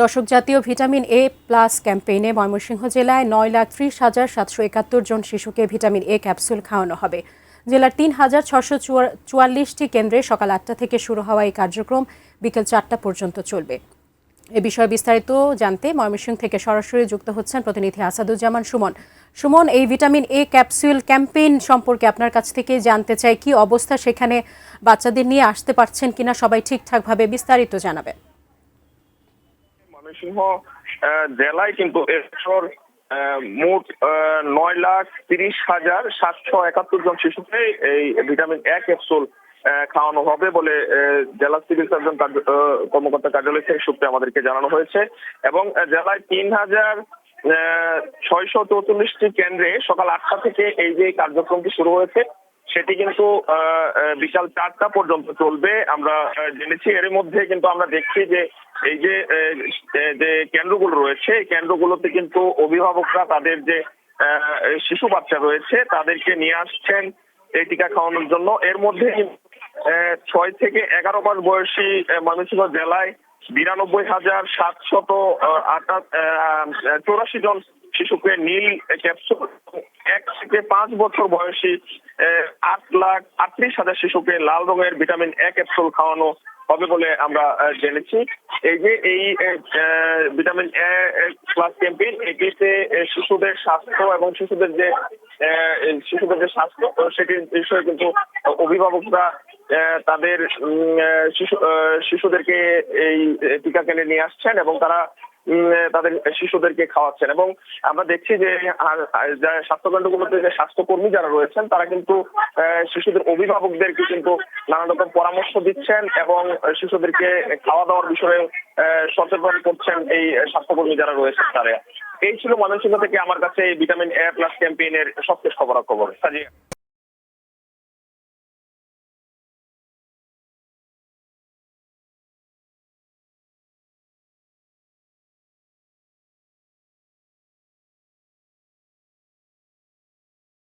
দশক জাতীয় vitamin A plus ক্যাম্পেইনে ময়মনসিংহ জেলায় 9,30,771 জন শিশুকে ভিটামিন এ ক্যাপসুল খাওয়ানো হবে। জেলার 3,644টি কেন্দ্রে সকাল 8টা থেকে শুরু হওয়া এই কার্যক্রম বিকেল 4টা পর্যন্ত চলবে। এ বিষয়ে বিস্তারিত জানতে ময়মনসিংহ থেকে সরাসরি যুক্ত হচ্ছেন প্রতিনিধি আসাদুজ্জামান সুমন। সুমন, এই ভিটামিন এ ক্যাপসুল ক্যাম্পেইন সম্পর্কে আপনার কাছ থেকে জানতে চাই, কি অবস্থা সেখানে? বাচ্চাদের নিয়ে আসতে পারছেন কিনা সবাই ঠিকঠাকভাবে? বিস্তারিত জানাবেন। ময়মনসিংহ জেলায় কিন্তু এবছর মোট 9,30,771 জন শিশুকে এই ভিটামিন এ ক্যাপসুল খাওয়ানো হবে বলে জেলা সিভিল সার্জন কর্মকর্তা কার্যালয় থেকে সূত্রে আমাদেরকে জানানো হয়েছে। এবং জেলায় 3,644টি কেন্দ্রে সকাল 8টা থেকে এই যে কার্যক্রমটি শুরু হয়েছে সেটি কিন্তু বিকাল 4টা পর্যন্ত চলবে। আমরা জেনেছি, এর মধ্যে কিন্তু আমরা দেখছি যে এই যে কেন্দ্রগুলো রয়েছে, এই কেন্দ্রগুলোতে কিন্তু অভিভাবকরা তাদের যে শিশু বাচ্চা রয়েছে তাদেরকে নিয়ে আসছেন এই টিকা খাওয়ানোর জন্য। এর মধ্যে 6 থেকে 11 মাস বয়সী ময়মনসিংহ জেলায় 92,784 জন শিশুকে নীল ক্যাপসুল, 1 থেকে 5 বছর বয়সী 8,38,000 শিশুকে লাল রঙের ভিটামিন এ ক্যাপসুল খাওয়ানো হবে বলে আমরা জেনেছি। এই যে এই ভিটামিন এ প্লাস ক্যাম্পেইন, এটিতে শিশুদের স্বাস্থ্য এবং শিশুদের যে স্বাস্থ্য সেটির বিষয়ে কিন্তু অভিভাবকরা তাদের শিশুদেরকে এই টিকা কেন্দ্রে নিয়ে আসছেন এবং তারা তাদের শিশুদেরকে খাওয়াচ্ছেন। এবং আমরা দেখছি যে স্বাস্থ্যকেন্দ্রগুলোতে যে স্বাস্থ্যকর্মী যারা রয়েছেন তারা কিন্তু শিশুদের অভিভাবকদেরকে কিন্তু নানা রকম পরামর্শ দিচ্ছেন এবং শিশুদেরকে খাওয়া দাওয়ার বিষয়ে সচেতন করছেন এই স্বাস্থ্যকর্মী যারা রয়েছেন তারা। এই ছিল ময়মনসিংহ থেকে আমার কাছে এই ভিটামিন এ প্লাস ক্যাম্পেইনের সবশেষ খবরাখবর। সাজিয়া।